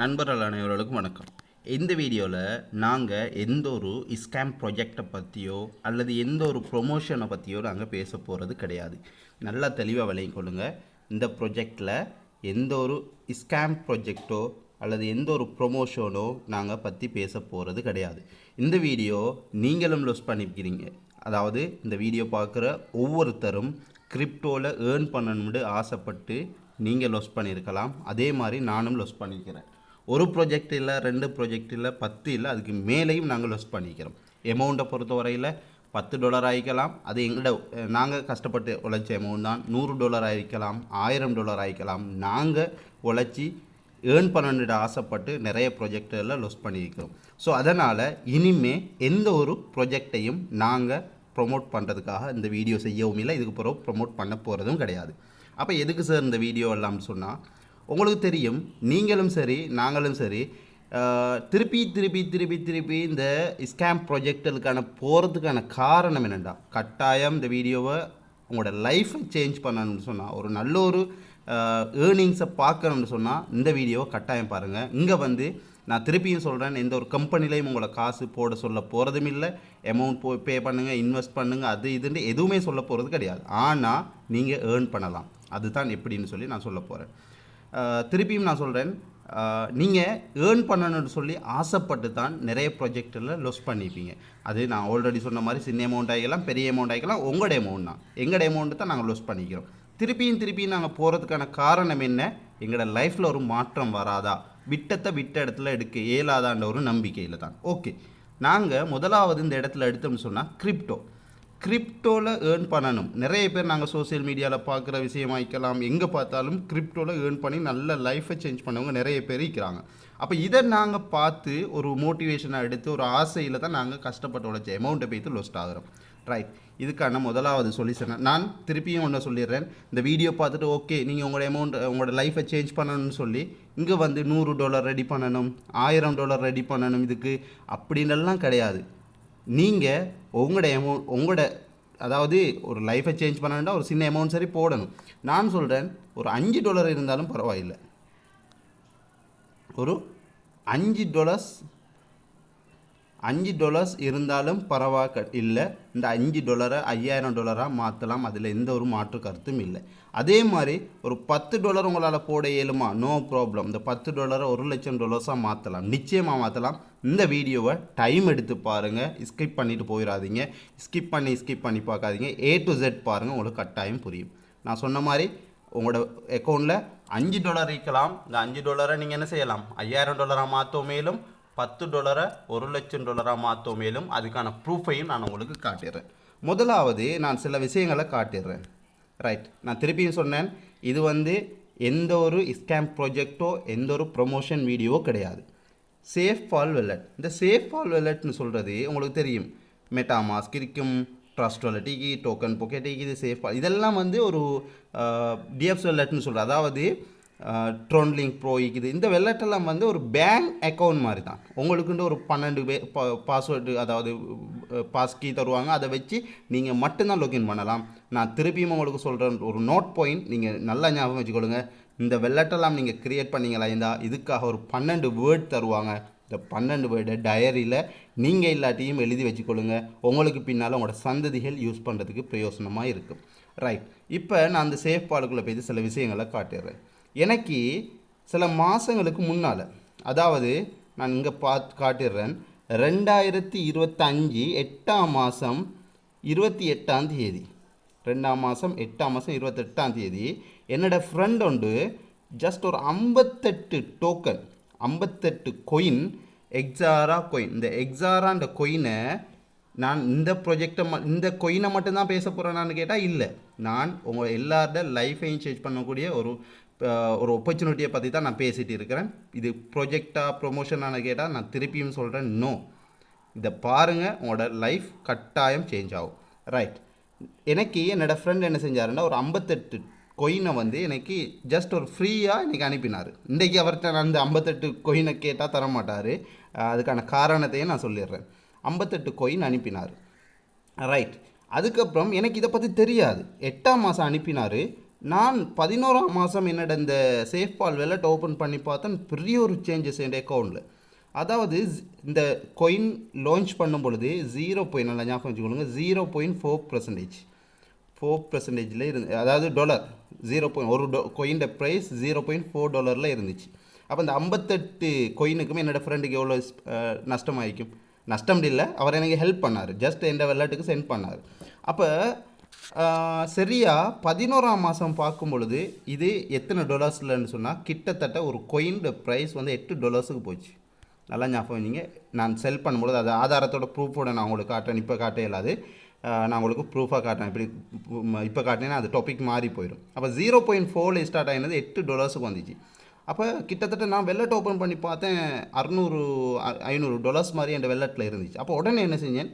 நண்பர்கள் அனைவர்களுக்கும் வணக்கம். இந்த வீடியோவில் நாங்கள் எந்த ஒரு ஸ்கேம் ப்ராஜெக்டை பற்றியோ அல்லது எந்த ஒரு ப்ரொமோஷனை பற்றியோ நாங்கள் பேச போகிறது கிடையாது. நல்லா தெளிவாக விளங்கிக் கொள்ளுங்கள். இந்த ப்ராஜெக்டில் எந்த ஒரு ஸ்கேம் ப்ராஜெக்டோ அல்லது எந்த ஒரு ப்ரொமோஷனோ நாங்கள் பற்றி பேச போகிறது கிடையாது. இந்த வீடியோ நீங்களும் லொஸ் பண்ணிக்கிறீங்க. அதாவது இந்த வீடியோ பார்க்குற ஒவ்வொருத்தரும் கிரிப்டோவில் ஏர்ன் பண்ணணும்னு ஆசைப்பட்டு நீங்கள் லொஸ் பண்ணியிருக்கலாம். அதே மாதிரி நானும் லொஸ் பண்ணிக்கிறேன். ஒரு ப்ராஜெக்ட் இல்லை, 2 ப்ராஜெக்ட் இல்லை, 10 இல்லை, அதுக்கு மேலேயும் நாங்கள் லொஸ் பண்ணிக்கிறோம். எமௌண்ட்டை பொறுத்த வரையில் $10 ஆகிக்கலாம். அது நாங்கள் கஷ்டப்பட்டு உழைச்ச எமௌண்ட் தான். $100 ஆகிக்கலாம், $1000 ஆகிக்கலாம். நாங்கள் உழைச்சி ஏர்ன் பண்ணணுன்னு ஆசைப்பட்டு நிறைய ப்ராஜெக்டில் லொஸ் பண்ணியிருக்கிறோம். ஸோ அதனால் இனிமே எந்த ஒரு ப்ராஜெக்டையும் நாங்கள் ப்ரொமோட் பண்ணுறதுக்காக இந்த வீடியோ செய்யவும் இல்லை, இதுக்கு பிறகு ப்ரொமோட் பண்ண போகிறதும் கிடையாது. அப்போ எதுக்கு சார் இந்த வீடியோ எல்லாம் சொன்னால், உங்களுக்கு தெரியும், நீங்களும் சரி நாங்களும் சரி திருப்பி இந்த ஸ்கேம் ப்ராஜெக்டுகளுக்கான போகிறதுக்கான காரணம் என்னென்னா, கட்டாயம் இந்த வீடியோவை உங்களோட லைஃப்பை சேஞ்ச் பண்ணணும்னு சொன்னால், ஒரு நல்ல ஒரு ஏர்னிங்ஸை பார்க்கணும்னு சொன்னால் இந்த வீடியோவை கட்டாயம் பாருங்கள். இங்கே நான் திருப்பியும் சொல்கிறேன், எந்த ஒரு கம்பெனிலையும் உங்களை காசு போட சொல்ல போகிறதும் இல்லை. அமௌண்ட் பே பண்ணுங்கள், இன்வெஸ்ட் பண்ணுங்கள், அது இதுன்னு எதுவுமே சொல்ல போகிறது கிடையாது. ஆனால் நீங்கள் ஏர்ன் பண்ணலாம். அதுதான் எப்படின்னு சொல்லி நான் சொல்ல போகிறேன். திருப்பியும் நான் சொல்கிறேன், நீங்கள் ஏர்ன் பண்ணணும்னு சொல்லி ஆசைப்பட்டு தான் நிறைய ப்ராஜெக்டில் லொஸ் பண்ணிப்பீங்க. அது நான் ஆல்ரெடி சொன்ன மாதிரி சின்ன அமௌண்ட் ஆகிக்கலாம், பெரிய அமௌண்ட் ஆகிக்கலாம். உங்களோட அமௌண்ட் தான், எங்களோட அமௌண்ட்டு தான் நாங்கள் லொஸ் பண்ணிக்கிறோம். திருப்பியும் நாங்கள் போகிறதுக்கான காரணம் என்ன? எங்களோட லைஃப்பில் ஒரு மாற்றம் வராதா, விட்ட இடத்துல எடுக்க இயலாதான்ற ஒரு நம்பிக்கையில் தான். ஓகே, நாங்கள் முதலாவது இந்த இடத்துல எடுத்தோம்னு சொன்னால் கிரிப்டோவில் ஏர்ன் பண்ணணும். நிறைய பேர் நாங்கள் சோசியல் மீடியாவில் பார்க்குற விஷயமாய்க்கலாம், எங்கே பார்த்தாலும் கிரிப்டோவில் ஏர்ன் பண்ணி நல்ல லைஃப்பை சேஞ்ச் பண்ணவங்க நிறைய பேர் இருக்கிறாங்க. அப்போ இதை நாங்கள் பார்த்து ஒரு மோட்டிவேஷனாக எடுத்து ஒரு ஆசையில் தான் நாங்கள் கஷ்டப்பட்டு உழைச்ச அமௌண்ட்டை போய்த்து லொஸ்ட் ஆகிறோம். ரைட், இதுக்கான முதலாவது சொல்யூஷனை நான் திருப்பியும் ஒன்று சொல்லிடுறேன். இந்த வீடியோ பார்த்துட்டு ஓகே நீங்கள் உங்களோட லைஃப்பை சேஞ்ச் பண்ணணும்னு சொல்லி இங்கே $100 ரெடி பண்ணணும், $1000 ரெடி பண்ணணும், இதுக்கு அப்படின்னெல்லாம் கிடையாது. நீங்கள் உங்களோட அதாவது ஒரு லைஃப்பை சேஞ்ச் பண்ணணுன்னா ஒரு சின்ன அமௌண்ட் சரி போடணும். நான் சொல்கிறேன், ஒரு $5 இருந்தாலும் பரவாயில்லை. ஒரு $5 இருந்தாலும் இல்லை. இந்த $5 $5000 மாற்றலாம், அதில் எந்த ஒரு மாற்று கருத்தும் இல்லை. அதே மாதிரி ஒரு $10 உங்களால் போட இயலுமா? No problem. இந்த $10 $1,00,000 மாற்றலாம், நிச்சயமாக மாற்றலாம். இந்த வீடியோவை டைம் எடுத்து பாருங்கள், ஸ்கிப் பண்ணிவிட்டு போயிடாதீங்க. ஸ்கிப் பண்ணி பார்க்காதீங்க, A to Z பாருங்கள், உங்களுக்கு கட்டாயம் புரியும். நான் சொன்ன மாதிரி உங்களோட அக்கௌண்ட்டில் $5 இருக்கலாம். இந்த $5 நீங்கள் என்ன செய்யலாம்? $5000 மாற்ற மேலும், $10 $1,00,000 மாற்ற மேலும். அதுக்கான ப்ரூஃபையும் நான் உங்களுக்கு காட்டிடுறேன். முதலாவது நான் சில விஷயங்களை காட்டிடுறேன். ரைட், நான் திருப்பியும் சொன்னேன், இது எந்த ஒரு ஸ்கேம் ப்ராஜெக்டோ எந்த ஒரு ப்ரொமோஷன் வீடியோவோ கிடையாது. சேஃபால் வெல்லட். இந்த சேஃபால் வெல்லட்னு சொல்கிறது உங்களுக்கு தெரியும், மெட்டாமாஸ்க் இருக்கும், ட்ரஸ்ட் வாலெட்டுக்கு, டோக்கன் பாக்கெட்டுக்கு, இது சேஃபால், இதெல்லாம் ஒரு டிஎஃப் வெல்லட்னு சொல்கிறது. அதாவது ட்ரோன்லிங்க் ப்ரோ இருக்குது. இந்த வெல்லட்டெல்லாம் ஒரு பேங்க் அக்கௌண்ட் மாதிரி தான். உங்களுக்குண்டு ஒரு 12 பாஸ்வேர்டு, அதாவது பாஸ்கி தருவாங்க. அதை வச்சு நீங்கள் மட்டும்தான் லாகின் பண்ணலாம். நான் திருப்பியும் உங்களுக்கு சொல்கிறேன், ஒரு நோட் பாயிண்ட் நீங்கள் நல்லா ஞாபகம் வச்சுக்கொள்ளுங்க. இந்த வெல்லட்டெல்லாம் நீங்கள் க்ரியேட் பண்ணிங்களா இருந்தால் இதுக்காக ஒரு 12 வேர்ட் தருவாங்க. இந்த 12 வேர்டை டைரியில் நீங்கள் எல்லாத்தையும் எழுதி வச்சுக்கொள்ளுங்க. உங்களுக்கு பின்னால் உங்களோட சந்ததிகள் யூஸ் பண்ணுறதுக்கு பிரயோசனமாக இருக்கும். ரைட், இப்போ நான் அந்த சேஃப் பாலுக்குள்ளே போய் சில விஷயங்களை காட்டிடுறேன். எனக்கு சில மாதங்களுக்கு முன்னால், அதாவது நான் இங்கே காட்டிடுறேன், 2025 8ஆம் மாதம் 28ஆம் தேதி, 2ஆம் மாதம் 8ஆம் மாதம் 28ஆம் தேதி என்னோடய ஃப்ரெண்ட் ஜஸ்ட் ஒரு 58 டோக்கன், 58 கொயின், எக்ஸாரா கொயின். இந்த எக்ஸாரான்ற கொயினை நான் இந்த கொயினை மட்டும்தான் பேச போகிறேன்னு கேட்டால் இல்லை. நான் உங்கள் எல்லாரோட லைஃப்பையும் சேஞ்ச் பண்ணக்கூடிய ஒரு ஆப்பர்ச்சுனிட்டியை பற்றி தான் நான் பேசிகிட்டு இருக்கிறேன். இது ப்ரொஜெக்டாக ப்ரொமோஷனானு கேட்டால் நான் திருப்பியும் சொல்கிறேன், நோ. இதை பாருங்கள், உங்களோட லைஃப் கட்டாயம் சேஞ்ச் ஆகும். ரைட், எனக்கு என்னோடய ஃப்ரெண்ட் என்ன செஞ்சாருன்னா, ஒரு 58 கொயினை எனக்கு ஜஸ்ட் ஒரு ஃப்ரீயாக இன்றைக்கி அனுப்பினார். இன்றைக்கி அவர்கிட்ட நான் அந்த 58 கொயினை கேட்டால் தரமாட்டார். அதுக்கான காரணத்தையும் நான் சொல்லிடுறேன். 58 கொயின் அனுப்பினார். ரைட், அதுக்கப்புறம் எனக்கு இதை பற்றி தெரியாது. 8ஆம் மாதம் அனுப்பினார். நான் 11ஆம் மாதம் என்னோட இந்த சேஃபால் வெல்லட் ஓப்பன் பண்ணி பார்த்தேன், பெரிய ஒரு சேஞ்சஸ் என் அக்கௌண்ட்டில். அதாவது இந்த கொயின் லான்ச் பண்ணும் பொழுது 0. நல்லா ஞாபகம் வச்சுக்கொள்ளுங்க, 0.4%. 4%ல் இருந்து, அதாவது டாலர் 0. ஒரு கொயின் ப்ரைஸ் $0.4 இருந்துச்சு. அப்போ இந்த 58 கொயினுக்கும் என்னோடய ஃப்ரெண்டுக்கு எவ்வளோ நஷ்டமாയിരിக்கும்? நஷ்டம் இல்லை, அவர் எனக்கு ஹெல்ப் பண்ணார், ஜஸ்ட் எந்த வெள்ளட்டுக்கு சென்ட் பண்ணார். அப்போ சரியா 11ஆம் மாதம் பார்க்கும் பொழுது இது எத்தனை டாலர்ஸ்லன்னு சொன்னால் கிட்டத்தட்ட ஒரு கொயின் ப்ரைஸ் வந்து $8 போச்சு. நல்லா ஞாபகம் நீங்கள், நான் செல் பண்ணும்பொழுது அது ஆதாரத்தோட ப்ரூஃபோட நான் உங்களுக்கு காட்டுறேன். இப்போ காட்ட இயலாது, நான் உங்களுக்கு ப்ரூஃபாக காட்டுறேன். இப்படி இப்போ காட்டினேன்னா அது டாபிக் மாறி போயிடும். அப்போ 0.4 ஸ்டார்ட் ஆகினது $8 வந்துச்சு. அப்போ கிட்டத்தட்ட நான் வெல்லட் ஓப்பன் பண்ணி பார்த்தேன், 500 மாதிரி என் வெல்லட்டில் இருந்துச்சு. அப்போ உடனே என்ன செஞ்சேன்,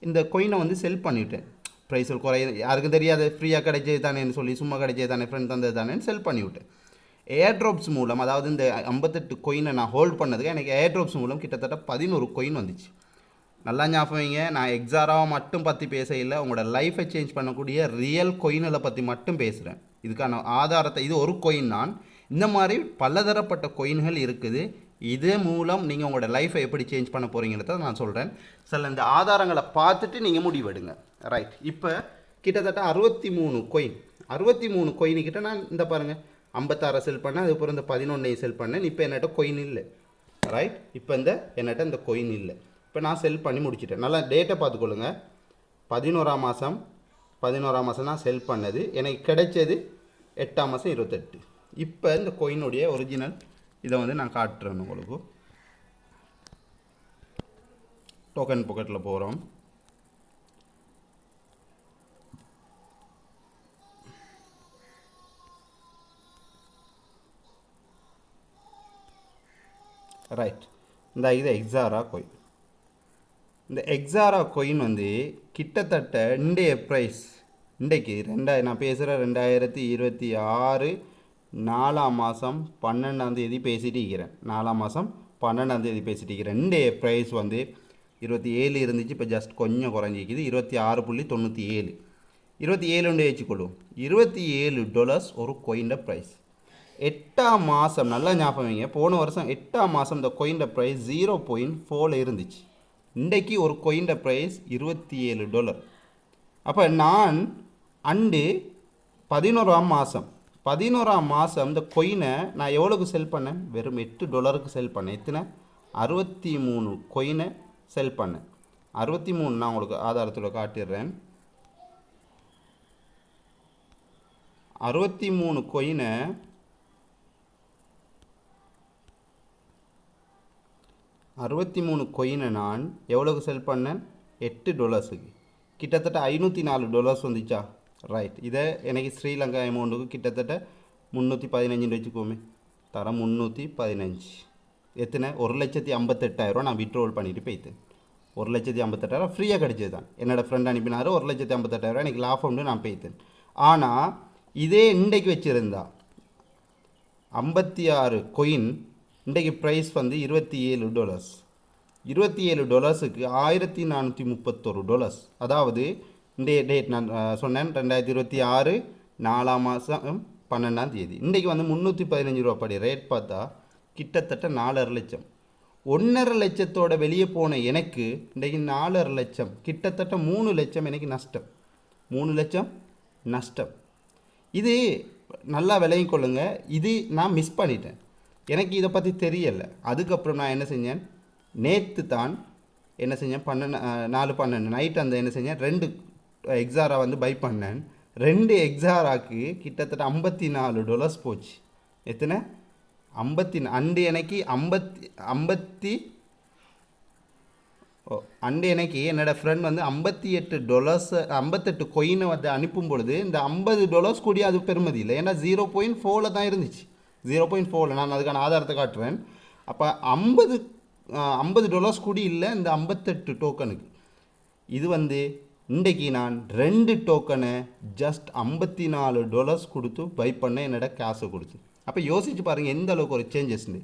இந்த கொயினை வந்து செல் பண்ணிவிட்டேன். ப்ரைஸில் குறைய யாருக்கும் தெரியாது, ஃப்ரீயாக கிடைச்சது தானேன்னு சொல்லி, சும்மா கிடைச்சது தானே, ஃப்ரெண்ட் தந்தது தானேன்னு செல் பண்ணிவிட்டேன். ஏர்ட்ராப்ஸ் மூலம், அதாவது இந்த 58 கொயினை நான் ஹோல்ட் பண்ணதுக்கு எனக்கு ஏர்ட்ராப்ஸ் மூலம் கிட்டத்தட்ட 11 கொயின் வந்துச்சு. நல்லா ஞாபகம், நான் எக்ஸாராவை மட்டும் பற்றி பேச இல்லை, உங்களோட லைஃப்பை சேஞ்ச் பண்ணக்கூடிய ரியல் கொயினை பற்றி மட்டும் பேசுகிறேன். இதுக்கான ஆதாரத்தை, இது ஒரு கொயின் தான், இந்த மாதிரி பலதரப்பட்ட கொயின்கள் இருக்குது. இது மூலம் நீங்கள் உங்களோட லைஃப்பை எப்படி சேஞ்ச் பண்ண போகிறீங்கிறத நான் சொல்கிறேன். சில இந்த ஆதாரங்களை பார்த்துட்டு நீங்கள் முடிவெடுங்க. ரைட், இப்போ கிட்டத்தட்ட 63 கொயின்கிட்ட நான் இந்த பாருங்கள் 56 செல் பண்ணேன், அதுக்கப்புறம் இந்த 11 செல் பண்ணேன். இப்போ என்னட்ட கொயின் இல்லை. ரைட், இப்போ என்னட்ட இந்த கொயின் இல்லை. இப்போ நான் செல் பண்ணி முடிச்சிட்டேன். நல்லா டேட்டை பார்த்துக்கொள்ளுங்க. 11ஆம் மாதம் நான் செல் பண்ணது, எனக்கு கிடைச்சது 8ஆம் மாதம் 28. இப்போ இந்த கொயினுடைய ஒரிஜினல் இதை வந்து நான் காட்டுறேன் உங்களுக்கு. டோக்கன் பாக்கெட்டில் போகிறோம். ரைட், இது எக்ஸாரா கொயின். இந்த எக்ஸாரா கொயின் வந்து கிட்டத்தட்ட இன்றைய ப்ரைஸ், இன்றைக்கு நான் பேசுகிற 2026 4ஆம் மாதம் 12ஆம் தேதி பேசிட்டு இருக்கிறேன். 4ஆம் மாதம் 12ஆம் தேதி பேசிட்டு இருக்கிறேன். இன்றைய ப்ரைஸ் வந்து 27 இருந்துச்சு, இப்போ ஜஸ்ட் கொஞ்சம் குறைஞ்சிக்குது, 26.97. 27 வச்சுக்கொள்ளும், $27 ஒரு கொயின்ட ப்ரைஸ். 8ஆம் மாதம் நல்லா ஞாபகம் வைங்க, போன வருஷம் 8ஆம் மாதம் இந்த கொயின்ட ப்ரைஸ் 0.4 இருந்துச்சு. இன்றைக்கு ஒரு கொயின்ட ப்ரைஸ் $27. அப்போ நான் அண்டு 11ஆம் மாதம் இந்த கொயினை நான் எவ்வளோக்கு செல் பண்ணேன்? வெறும் $8 செல் பண்ணேன். எத்தனை? 63 கொயினை செல் பண்ணேன். 63 நான் உங்களுக்கு ஆதாரத்தில் காட்டிடுறேன். 63 கொயினை 63 கொயினை நான் எவ்வளோக்கு செல் பண்ணேன்? $8. கிட்டத்தட்ட $504 வந்துச்சா? ரைட், இதை எனக்கு ஸ்ரீலங்கா அமௌண்ட்டுக்கு கிட்டத்தட்ட 315 வச்சுக்கோமே, தரம் 315. எத்தனை? 1,58,000 நான் விட்ரோல் பண்ணிட்டு போய்த்தேன். 1,58,000 ஃப்ரீயாக கிடைச்சது தான். என்னோடய ஃப்ரெண்ட் அனுப்பினார், 1,58,000 எனக்கு லாபம்னு நான் போய்த்தேன். ஆனால் இதே இன்றைக்கு வச்சுருந்தா 56 கொயின், இன்றைக்கு ப்ரைஸ் வந்து $27. $27க்கு $1,431. அதாவது இன்றைய டேட் நான் சொன்னேன் 2026 4ஆம் மாதம் 12ஆம் தேதி. இன்றைக்கு வந்து 315 ரூபா படி ரேட் பார்த்தா கிட்டத்தட்ட 4.5 லட்சம். 1.5 லட்சத்தோட வெளியே போன எனக்கு இன்றைக்கு 4.5 லட்சம், கிட்டத்தட்ட 3 லட்சம் எனக்கு நஷ்டம். 3 லட்சம் நஷ்டம். இது நல்லா விளங்கிக் கொள்ளுங்க. இது நான் மிஸ் பண்ணிட்டேன், எனக்கு இதை பற்றி தெரியலை. அதுக்கப்புறம் நான் என்ன செஞ்சேன், நேற்று தான் என்ன செஞ்சேன், 4/12 நைட் அந்த என்ன செஞ்சேன், 2 எக்ஸாரா வந்து பை பண்ணேன். 2 எக்ஸாராக்கு கிட்டத்தட்ட $54 போச்சு. எத்தனை? 50. அண்டு எனக்கு 50 அண்டு எனக்கு என்னோடய ஃப்ரெண்ட் வந்து $58 கொயினை வந்து அனுப்பும் பொழுது இந்த $50 கூடிய அது பெருமதி இல்லை. ஏன்னா 0.4 தான் இருந்துச்சு. 0.4 நான் அதுக்கான ஆதாரத்தை காட்டுறேன். அப்போ $50 கூடி இல்லை இந்த 58 டோக்கனுக்கு. இது வந்து இன்றைக்கி நான் 2 டோக்கனை ஜஸ்ட் $54 கொடுத்து பை பண்ண என்னோட காசை கொடுத்து. அப்போ யோசிச்சு பாருங்கள் எந்த அளவுக்கு ஒரு சேஞ்சஸ்ன்னு.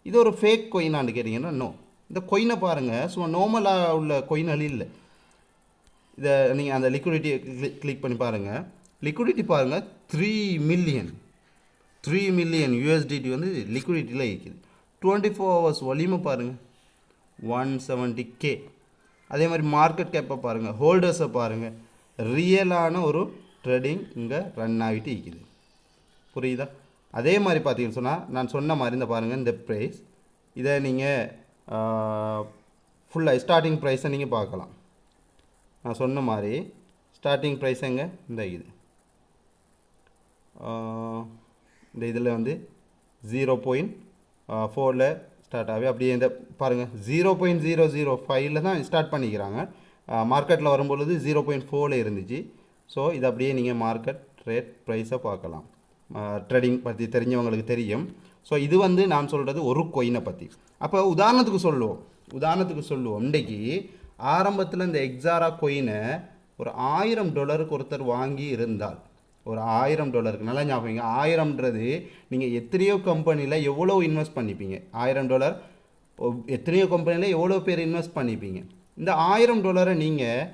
இது ஒரு ஃபேக் கொயினான்னு கேட்டிங்கன்னா நோ. இந்த கொயினை பாருங்கள், சும்மா நார்மலாக உள்ள கொயின்கள் இல்லை. இதை நீங்கள் அந்த லிக்விடிட்டியை கிளிக் பண்ணி பாருங்கள். லிக்விடிட்டி பாருங்கள் 3 மில்லியன் USDT வந்து லிக்விடிட்டியில் இருக்குது. 24 hours வால்யூமை பாருங்கள் 170K. அதே மாதிரி மார்க்கெட் கேப்பை பாருங்கள், ஹோல்டர்ஸை பாருங்கள், ரியலான ஒரு ட்ரேடிங் இங்கே ரன் ஆகிட்டு இருக்குது. புரியுதா? அதே மாதிரி பார்த்தீங்கன்னு சொன்னால் நான் சொன்ன மாதிரி இந்த பாருங்கள் இந்த ப்ரைஸ், இதை நீங்கள் ஃபுல்லாக ஸ்டார்டிங் ப்ரைஸை நீங்கள் பார்க்கலாம். நான் சொன்ன மாதிரி ஸ்டார்டிங் ப்ரைஸ் எங்கே இந்த இது இந்த இதில் வந்து 0.4ல் ஸ்டார்ட் ஆகி அப்படியே இந்த பாருங்கள் 0.005 தான் ஸ்டார்ட் பண்ணிக்கிறாங்க. மார்க்கெட்டில் வரும்பொழுது 0.4ல் இருந்துச்சு. ஸோ இது அப்படியே நீங்கள் மார்க்கெட் ரேட் ப்ரைஸை பார்க்கலாம். ட்ரேடிங் பற்றி தெரிஞ்சவங்களுக்கு தெரியும். ஸோ இது வந்து நான் சொல்கிறது ஒரு கொயினை பற்றி. அப்போ உதாரணத்துக்கு சொல்லுவோம் இன்றைக்கி ஆரம்பத்தில் இந்த எக்ஸாரா கொயினை ஒரு $1000 ஒருத்தர் வாங்கி இருந்தால், ஒரு $1000 நல்லா ஞாபகம், 1000ன்றது நீங்கள் எத்தனையோ கம்பெனியில் எவ்வளோ இன்வெஸ்ட் பண்ணிப்பீங்க. $1000 எத்தனையோ கம்பெனியில் எவ்வளோ பேர் இன்வெஸ்ட் பண்ணிப்பீங்க. இந்த $1000 நீங்கள்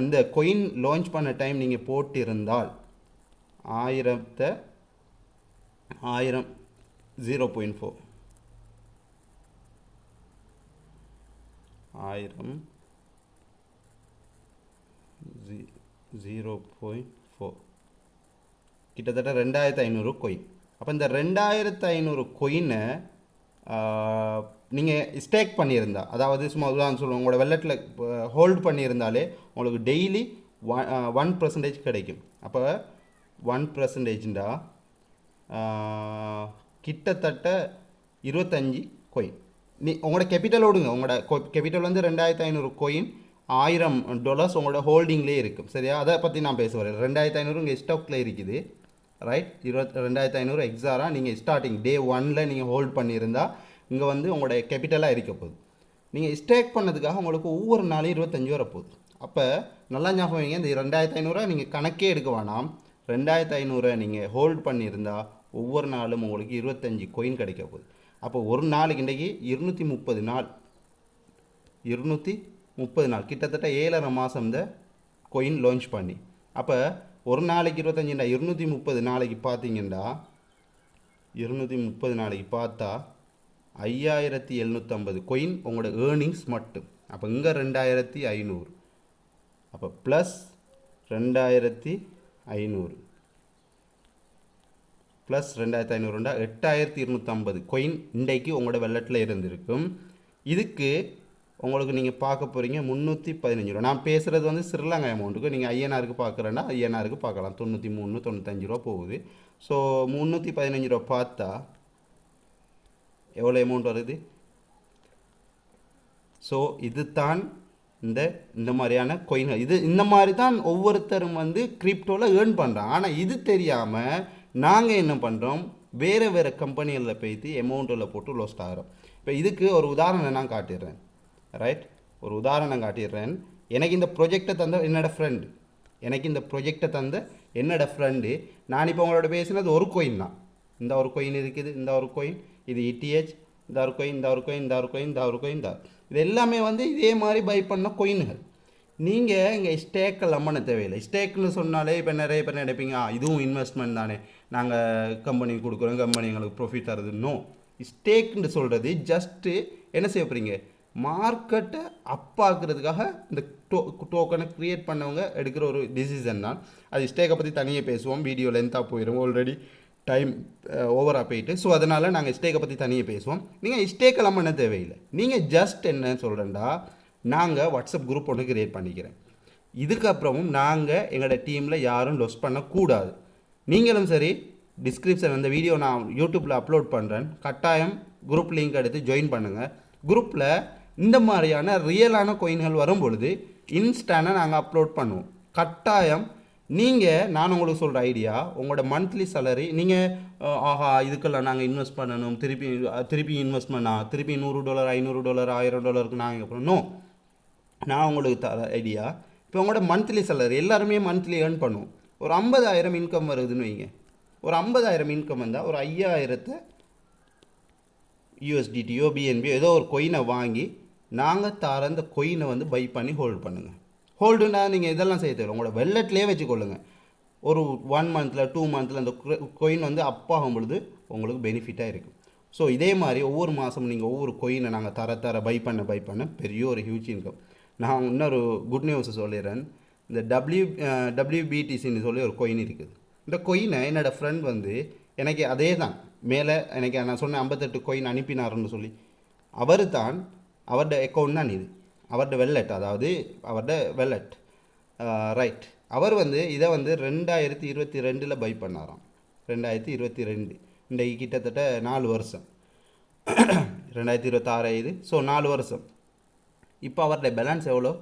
இந்த கொயின் லான்ச் பண்ண டைம் நீங்கள் போட்டு இருந்தால் 1000 0.4 0.4 கிட்டத்தட்ட 2500 கொயின். அப்போ இந்த 2500 கொயினை நீங்கள் ஸ்டேக் பண்ணியிருந்தா, அதாவது சும்மா உதாரணம் சொல்லுவோம், உங்களோட வெல்லட்டில் ஹோல்டு பண்ணியிருந்தாலே உங்களுக்கு டெய்லி 1% கிடைக்கும். அப்போ 1%டா கிட்டத்தட்ட 25 கொயின். உங்களோட கேபிட்டல் ஓடுங்க, உங்களோட கேபிட்டல் வந்து 2500 கொயின், $1000 உங்களோட ஹோல்டிங்லேயே இருக்கும். சரியா? அதை பற்றி நான் பேச வரேன். 2500 இங்கே ஸ்டாக்கில் இருக்குது, ரைட்? 2500 எக்ஸாரா நீங்கள் ஸ்டார்டிங் டே 1ல் நீங்கள் ஹோல்ட் பண்ணியிருந்தால் இங்கே வந்து உங்களோட கேபிட்டலாக இருக்க போகுது. நீங்கள் ஸ்டேக் பண்ணதுக்காக உங்களுக்கு ஒவ்வொரு நாளும் 25 வரப்போகுது. அப்போ நல்லா ஞாபகம் வைங்க, இந்த 2500 நீங்கள் கணக்கே எடுக்க வேணாம். 2500 நீங்கள் ஹோல்ட் பண்ணியிருந்தால் ஒவ்வொரு நாளும் உங்களுக்கு 25 கொயின் கிடைக்க போகுது. அப்போ ஒரு நாளைக்கு இன்றைக்கி 230 நாள் கிட்டத்தட்ட 7.5 மாதம் இந்த கொயின் லான்ச் பண்ணி. அப்போ ஒரு நாளைக்கு 25 230 நாளைக்கு பார்த்தீங்கன்னா 230 நாளைக்கு பார்த்தா 5750 கொயின் உங்களோட ஏர்னிங்ஸ் மட்டும். அப்போ இங்கே 2500, அப்போ ப்ளஸ் 2500 ப்ளஸ் 2500 8250 கொயின் இன்றைக்கு உங்களோட வெல்லட்டில் இருந்திருக்கும். இதுக்கு உங்களுக்கு நீங்கள் பார்க்க போகிறீங்க 315 ரூபா. நான் பேசுகிறது வந்து ஸ்ரீலங்கா அமௌண்ட்டுக்கு. நீங்கள் ஐஎன்ஆருக்கு பார்க்குறேன்னா ஐஎன்ஆருக்கு பார்க்கலாம். 93 95 ரூபா போகுது. ஸோ 315 ரூபா பார்த்தா எவ்வளோ அமௌண்ட் வருது? ஸோ இது தான் இந்த மாதிரியான கொயின்கள். இந்த மாதிரி தான் ஒவ்வொருத்தரும் வந்து கிரிப்டோவில் ஏர்ன் பண்ணுறாங்க. ஆனால் இது தெரியாமல் நாங்கள் என்ன பண்ணுறோம், வேறு கம்பெனிகளில் போய்த்து அமௌண்ட்டில் போட்டு லோஸ்ட் ஆகிறோம். இப்போ இதுக்கு ஒரு உதாரணம் நான் காட்டிடுறேன், ரைட்? ஒரு உதாரணம் காட்டிடுறேன். எனக்கு இந்த ப்ரொஜெக்டை தந்த என்னோடய ஃப்ரெண்டு நான் இப்போ உங்களோட பேசினது ஒரு கொயின் தான். இந்த ஒரு கொயின் இருக்குது, இந்த ஒரு கொயின், இது ETH, இந்த ஒரு கொயின், இந்த ஒரு கொயின், இந்த ஒரு கொயின், இந்த ஒரு கொயின் தான். இது எல்லாமே வந்து இதே மாதிரி பை பண்ண கொயின்கள். நீங்கள் இங்கே ஸ்டேக்கெல்லாம் பண்ண தேவையில்லை. ஸ்டேக்குன்னு சொன்னாலே இப்போ நிறைய பேர் நினைப்பீங்க, இதுவும் இன்வெஸ்ட்மெண்ட் தானே, நாங்கள் கம்பெனிக்கு கொடுக்குறோம், கம்பெனி எங்களுக்கு ப்ராஃபிட் தருது. நோ, ஸ்டேக்குன்னு சொல்கிறது ஜஸ்ட்டு என்ன செய்ய போகிறீங்க, மார்க்கெட்டை அப்பாக்குறதுக்காக இந்த டோக்கனை க்ரியேட் பண்ணவங்க எடுக்கிற ஒரு டிசிஷன் தான். அது ஸ்டேக்கை பற்றி தனியாக பேசுவோம், வீடியோ லென்த்தாக போயிடும், ஆல்ரெடி டைம் ஓவராக போயிட்டு. ஸோ அதனால் நாங்கள் ஸ்டேக்கை பற்றி தனியாக பேசுவோம். நீங்கள் ஸ்டேக்கெல்லாம் பண்ண தேவையில்லை. நீங்கள் ஜஸ்ட் என்ன சொல்கிறேன்டா, நாங்கள் வாட்ஸ்அப் குரூப் ஒன்று க்ரியேட் பண்ணிக்கிறேன். இதுக்கப்புறமும் நாங்கள் எங்களோட டீமில் யாரும் லொஸ் பண்ணக்கூடாது. நீங்களும் சரி, டிஸ்கிரிப்ஷன் அந்த வீடியோ நான் யூடியூப்பில் அப்லோட் பண்ணுறேன், கட்டாயம் குரூப் லிங்க் எடுத்து ஜாயின் பண்ணுங்கள். குரூப்பில் இந்த மாதிரியான ரியலான கொயின்கள் வரும் பொழுது இன்ஸ்டானாக நாங்கள் அப்லோட் பண்ணுவோம். கட்டாயம் நான் உங்களுக்கு சொல்கிற ஐடியா, உங்களோட மந்த்லி சேலரி நீங்கள் ஆஹா இதுக்கெல்லாம் நாங்கள் இன்வெஸ்ட் பண்ணணும், திருப்பி இன்வெஸ்ட்மெண்ட் திருப்பி $100 $500 $1000 நாங்கள் பண்ணணும். நான் உங்களுக்கு தர ஐடியா, இப்போ உங்களோட மந்த்லி சேலரி எல்லாருமே மந்த்லி ஏர்ன் பண்ணுவோம். ஒரு 50,000 இன்கம் வருதுன்னு வைங்க. ஒரு 50,000 இன்கம் வந்தால் ஒரு 5,000 USDTயோ BNB ஏதோ ஒரு கொயினை வாங்கி நாங்கள் தர அந்த கொயினை வந்து பை பண்ணி ஹோல்டு பண்ணுங்கள். ஹோல்டுனா நீங்கள் இதெல்லாம் செய்ய தேவை, உங்களோட வெல்லட்லேயே வச்சுக்கொள்ளுங்கள். ஒரு 1 மந்தில் 2 மந்தில் அந்த கொயின் வந்து அப் ஆகும் பொழுது உங்களுக்கு பெனிஃபிட்டாக இருக்கும். ஸோ இதே மாதிரி ஒவ்வொரு மாதமும் நீங்கள் ஒவ்வொரு கொயினை நாங்கள் தர பை பண்ண பெரிய ஒரு ஹியூஜ் இன்கம். நான் இன்னொரு குட் நியூஸ் சொல்லிடுறேன். இந்த WBTCன்னு சொல்லி ஒரு கொயின் இருக்குது. இந்த கொயினை என்னோடய ஃப்ரெண்ட் வந்து எனக்கு அதே தான் மேலே எனக்கு நான் சொன்ன 58 கொயின் அனுப்பினாருன்னு சொல்லி அவர் தான் அவரோட அக்கௌண்ட் தான் இது, அவரோட வெல்லட், அதாவது அவரோட வெல்லட் ரைட். அவர் வந்து இதை வந்து 2022 பை பண்ணாராம். 2022 இன்றைக்கு கிட்டத்தட்ட 4 வருஷம் 2026 இது. ஸோ 4 வருஷம். இப்போ அவரோட பேலன்ஸ் எவ்வளோ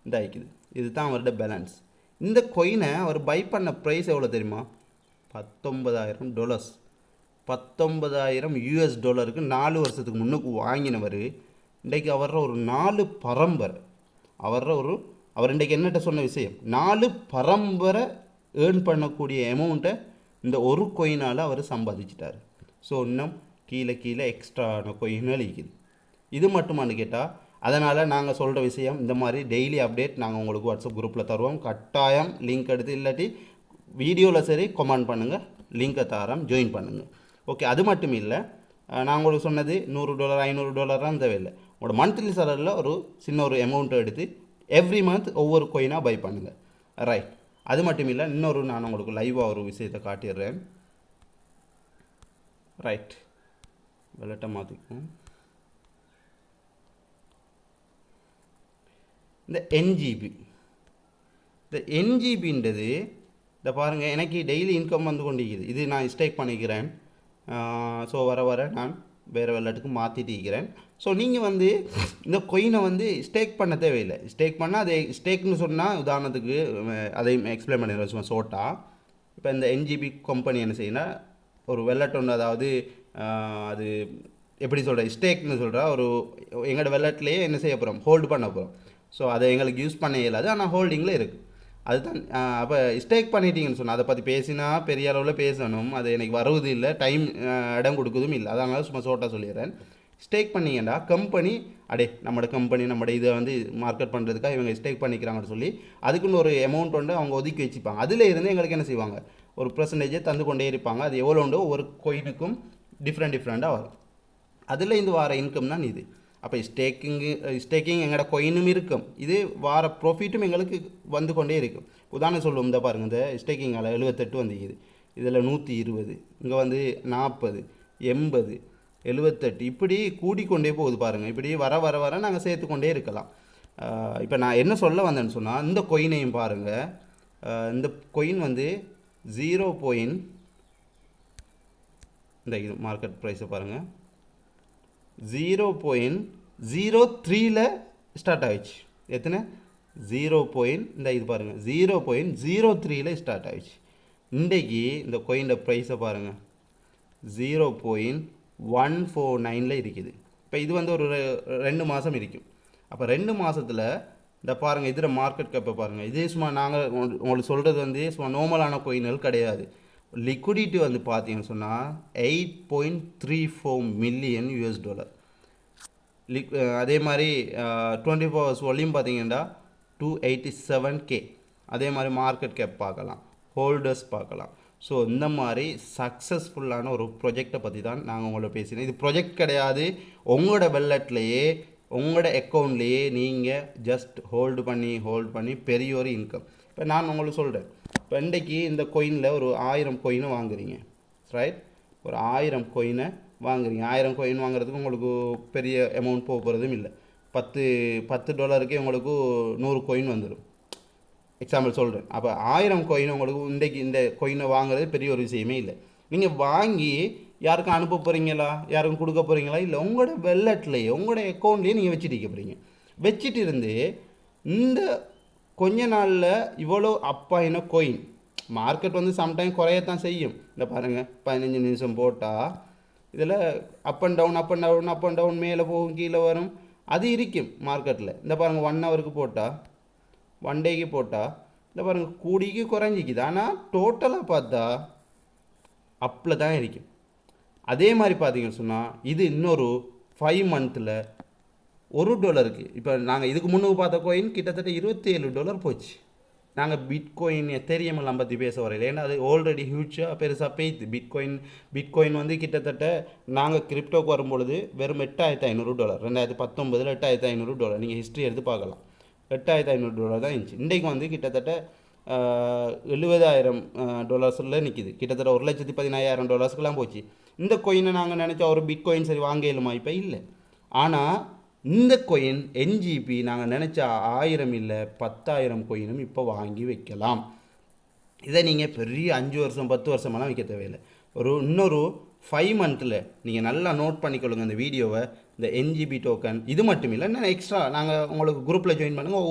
இதாகிக்குது. இதுதான் அவரோட பேலன்ஸ். இந்த கொயினை அவர் பை பண்ண ப்ரைஸ் எவ்வளோ தெரியுமா? $19,000. $19,000 4 வருஷத்துக்கு முன்னுக்கு வாங்கினவர் இன்றைக்கு அவர ஒரு 4 பரம்பரை அவர் இன்றைக்கு என்னட்ட சொன்ன விஷயம் 4 பரம்பரை ஏர்ன் பண்ணக்கூடிய அமௌண்ட்டை இந்த ஒரு கொயினால் அவர் சம்பாதிச்சிட்டார். ஸோ இன்னும் கீழே எக்ஸ்ட்ரான கொயின் அளிக்குது. இது மட்டுமானு கேட்டால் அதனால் நாங்கள் சொல்கிற விஷயம் இந்த மாதிரி டெய்லி அப்டேட் நாங்கள் உங்களுக்கு வாட்ஸ்அப் குரூப்பில் தருவோம். கட்டாயம் லிங்க் எடுத்து இல்லாட்டி வீடியோவில் சரி கமெண்ட் பண்ணுங்கள், லிங்கை தாரம் ஜாயின் பண்ணுங்கள். ஓகே, அது மட்டும் இல்லை, நான் உங்களுக்கு சொன்னது $100 $500 தேவையில்லை. உங்களோட மந்த்லி சேலரியில் ஒரு சின்ன ஒரு அமௌண்ட்டை எடுத்து எவ்ரி மந்த் ஒவ்வொரு கொயினாக பை பண்ணுங்கள். ரைட். அது மட்டும் இல்லை, இன்னொரு நான் உங்களுக்கு லைவாக ஒரு விஷயத்தை காட்டிடுறேன். ரைட், வெள்ளட்டை மாற்றிக்கும். இந்த NGBன்றது இதை பாருங்கள், எனக்கு டெய்லி இன்கம் வந்து கொண்டிருக்குது. இது நான் ஸ்டேக் பண்ணிக்கிறேன். ஸோ வர நான் வேறு வெள்ளட்டுக்கு மாற்றிட்டு இருக்கிறேன். ஸோ நீங்கள் வந்து இந்த கொயினை வந்து ஸ்டேக் பண்ண தேவையில்லை. ஸ்டேக் பண்ணால் அதை ஸ்டேக்னு சொன்னால் உதாரணத்துக்கு அதையும் எக்ஸ்பிளைன் பண்ணிடுறேன் சும்மா ஷோர்ட்டா. இப்போ இந்த NGB கம்பெனி என்ன செய்யணும், ஒரு வெள்ளட் ஒன்று, அதாவது அது எப்படி சொல்கிறேன், ஸ்டேக்னு சொல்கிறா ஒரு எங்களோட வெள்ளட்லேயே என்ன செய்ய போகிறோம், ஹோல்டு பண்ண போகிறோம். ஸோ அதை எங்களுக்கு யூஸ் பண்ண இயலாது, ஆனால் ஹோல்டிங்கில் இருக்குது. அதுதான். அப்போ ஸ்டேக் பண்ணிட்டீங்கன்னு சொன்னால் அதை பற்றி பேசினா பெரிய அளவில் பேசணும், அது எனக்கு வருவது இல்லை, டைம் இடம் கொடுக்குதும் இல்லை. அதனால சும்மா ஷோர்ட்டாக சொல்லிடுறேன். ஸ்டேக் பண்ணிங்கன்னா கம்பெனி நம்மளோட கம்பெனி நம்மளோட இதை வந்து மார்க்கெட் பண்ணுறதுக்காக இவங்க ஸ்டேக் பண்ணிக்கிறாங்கன்னு சொல்லி அதுக்குன்னு ஒரு அமௌண்ட் வந்து அவங்க ஒதுக்கி வச்சுப்பாங்க. அதில் இருந்து எங்களுக்கு என்ன செய்வாங்க, ஒரு பர்சன்டேஜை தந்து கொண்டே இருப்பாங்க. அது எவ்வளோ உண்டோ ஒரு கோயினுக்கும் டிஃப்ரெண்ட்டாக வரும். அதில் இந்த வார இன்கம் தான் இது. அப்போ ஸ்டேக்கிங் எங்களோட கொயினும் இருக்கும், இது வார ப்ராஃபிட்டும் எங்களுக்கு வந்து கொண்டே இருக்கும். உதாரணம் சொல்லுவோம், இந்த பாருங்கள், இந்த ஸ்டேக்கிங்கால் 78 வந்துக்குது, இதில் 120, இங்கே வந்து 40, 80, 78 இப்படி கூடிக்கொண்டே போகுது பாருங்கள். இப்படி வர நாங்கள் சேர்த்துக்கொண்டே இருக்கலாம். இப்போ நான் என்ன சொல்ல வந்தேன்னு சொன்னால், இந்த கொயினையும் பாருங்கள், இந்த கொயின் வந்து 0. இந்த இது மார்க்கெட் ப்ரைஸை பாருங்கள், 0.03 ஸ்டார்ட் ஆகிடுச்சு. எத்தனை 0. இந்த இது பாருங்கள், 0.03 ஸ்டார்ட் ஆகிடுச்சு. இன்றைக்கி இந்த கொயினோட ப்ரைஸை பாருங்கள், 0.149 இருக்குது. இப்போ இது வந்து ஒரு 2 மாதம் இருக்கும். அப்போ 2 மாதத்தில் இந்த பாருங்கள், இதில் மார்க்கெட் கேப்பை பாருங்கள். இதே சும்மா நாங்கள் உங்களுக்கு சொல்கிறது வந்து சும்மா நார்மலான கொயின்கள் கிடையாது. லிக்விடிட்டி வந்து பார்த்தீங்கன்னு சொன்னால் $8.34 மில்லியன். அதே மாதிரி 24 hours வால்யூம் பார்த்தீங்கன்னா 287K. அதே மாதிரி மார்க்கெட் கேப் பார்க்கலாம், ஹோல்டர்ஸ் பார்க்கலாம். ஸோ இந்த மாதிரி சக்ஸஸ்ஃபுல்லான ஒரு ப்ரொஜெக்டை பற்றி தான் நாங்கள் உங்களோட பேசினோம். இது ப்ரொஜெக்ட் கிடையாது, உங்களோட வெல்லட்லேயே உங்களோட அக்கௌண்ட்லேயே நீங்கள் ஜஸ்ட் ஹோல்டு பண்ணி பெரிய ஒரு இன்கம். இப்போ நான் உங்களுக்கு சொல்கிறேன், இப்போ இன்றைக்கி இந்த கொயினில் ஒரு 1000 கொயினை வாங்குறீங்க, ரைட்? ஒரு 1000 கொயினை வாங்குறீங்க. 1000 கொயின் வாங்குறதுக்கு உங்களுக்கு பெரிய அமௌண்ட் போக போகிறதும் இல்லை. $10 உங்களுக்கு 100 கொயின் வந்துடும், எக்ஸாம்பிள் சொல்கிறேன். அப்போ 1000 கொயின் உங்களுக்கு இன்றைக்கி இந்த கொயினை வாங்குறது பெரிய ஒரு விஷயமே இல்லை. நீங்கள் வாங்கி யாருக்கும் அனுப்ப போகிறீங்களா, யாருக்கும் கொடுக்க போகிறீங்களா? இல்லை, உங்களோட வெல்லட்லேயே உங்களோட அக்கௌண்ட்லேயே நீங்கள் வச்சுட்டு போகிறீங்க. வச்சுட்டு இருந்து இந்த கொஞ்ச நாளில் இவ்வளோ அப்பாயின கொயின் மார்க்கெட் வந்து சம்டைம் குறையத்தான் செய்யும். இந்த பாருங்கள், 15 நிமிஷம் போட்டால் இதில் அப் அண்ட் டவுன் மேலே போகும், கீழே வரும், அது இருக்கும் மார்க்கெட்டில். இந்த பாருங்கள், 1 ஹவருக்கு போட்டால், 1 டேக்கு போட்டால் இந்த பாருங்கள் கூடிக்கு குறைஞ்சிக்குது. ஆனால் டோட்டலாக பார்த்தா அப்பில் தான் இருக்கும். அதே மாதிரி பார்த்தீங்கன்னு சொன்னால் இது இன்னொரு 5 மந்தில் $1. இப்போ நாங்கள் இதுக்கு முன்னுக்கு பார்த்த கோயின் கிட்டத்தட்ட $27 போச்சு. நாங்கள் பிட்காயின் எத்தேரியம் எல்லாம் பற்றி பேச வரையில, ஏன்னா அது ஆல்ரெடி ஹியூஜாக பெருசாக பெய்யுது. பிட்காயின் வந்து கிட்டத்தட்ட நாங்கள் கிரிப்டோக்கு வரும்பொழுது வெறும் $8,500, 2019 $8,500. நீங்கள் ஹிஸ்ட்ரி எடுத்து பார்க்கலாம். $8,500 தான் இருந்துச்சு. இன்றைக்கு வந்து கிட்டத்தட்ட $70,000 நிற்கிது. கிட்டத்தட்ட $1,14,000 போச்சு. இந்த கோயினை நாங்கள் நினச்சா ஒரு பிட்காயின் சரி வாங்கலுமா? இப்போ இல்லை. ஆனால் இந்த கோயின் NGP நாங்கள் நினச்சா 1000 இல்லை 10,000 கோயினும் இப்போ வாங்கி வைக்கலாம். இதை நீங்கள் பெரிய 5 வருஷம் 10 வருஷமெல்லாம் வைக்க தேவையில்லை. இன்னொரு 5 மந்த்தில் நீங்கள் நல்லா நோட் பண்ணிக்கொள்ளுங்க இந்த வீடியோவை. இந்த NGP டோக்கன் இது மட்டும் இல்லை, இன்னும் எக்ஸ்ட்ரா நாங்கள் உங்களுக்கு குரூப்பில் ஜாயின் பண்ணுங்கள்.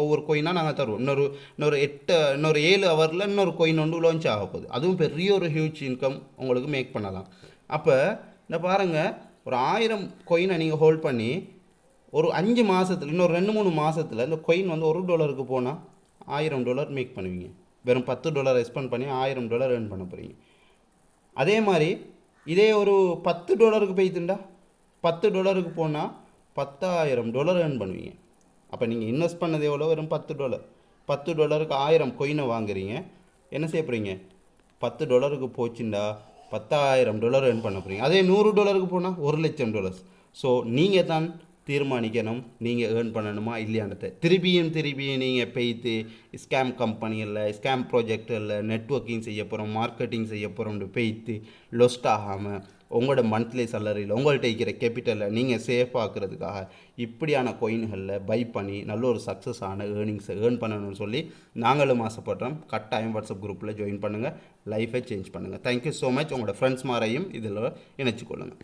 ஒவ்வொரு கோயினாக நாங்கள் தருவோம். இன்னொரு 7 ஹவரில் இன்னொரு கோயின் ஒன்று லான்ச் ஆக போகுது. அதுவும் பெரிய ஒரு ஹியூஜ் இன்கம் உங்களுக்கு மேக் பண்ணலாம். அப்போ இந்த பாருங்கள், ஒரு 1000 கோயினை நீங்கள் ஹோல்ட் பண்ணி ஒரு 5 மாதத்தில் இன்னொரு 2-3 மாதத்தில் இந்த கோயின் வந்து $1 போனால் $1000 மேக் பண்ணுவீங்க. வெறும் $10 ஸ்பெண்ட் பண்ணி $1000 ஏர்ன் பண்ண போகிறீங்க. அதே மாதிரி இதே ஒரு $10 போய்த்துண்டா $10 போனால் $10,000 ஏர்ன் பண்ணுவீங்க. அப்போ நீங்கள் இன்வெஸ்ட் பண்ணது எவ்வளோ? வெறும் $10. $10க்கு 1000 கோயினை வாங்குறீங்க. என்ன செய்ய போகிறீங்க? $10 போச்சுண்டா $10,000 ஏர்ன் பண்ண போகிறீங்க. அதே $100 போனால் $1,00,000. ஸோ நீங்கள் தான் தீர்மானிக்கணும் நீங்கள் ஏர்ன் பண்ணணுமா இல்லையான்றதை. திருப்பியும் நீங்கள் போய்த்து ஸ்கேம் கம்பெனிகளில் ஸ்கேம் ப்ராஜெக்டில் நெட்வொர்க்கிங் செய்ய போகிறோம், மார்க்கெட்டிங் செய்ய போகிறோம்னு போய்த்து லொஸ்ட் ஆகாமல் உங்களோட மந்த்லி சேலரியில் உங்கள்கிட்ட இருக்கிற கேபிட்டலில் நீங்கள் சேஃப் ஆக்குறதுக்காக இப்படியான கோயின்களில் பை பண்ணி நல்ல ஒரு சக்ஸஸ் ஆன ஏர்னிங்ஸை ஏர்ன் பண்ணணும்னு சொல்லி நாங்களும் ஆசைப்படுறோம். கட்டாயம் வாட்ஸ்அப் குரூப்பில் ஜாயின் பண்ணுங்கள், லைஃபை சேஞ்ச் பண்ணுங்கள். Thank you so much. உங்களோட ஃப்ரெண்ட்ஸ் மாதிரியும் இதில் இணைச்சிக்கொள்ளுங்கள்.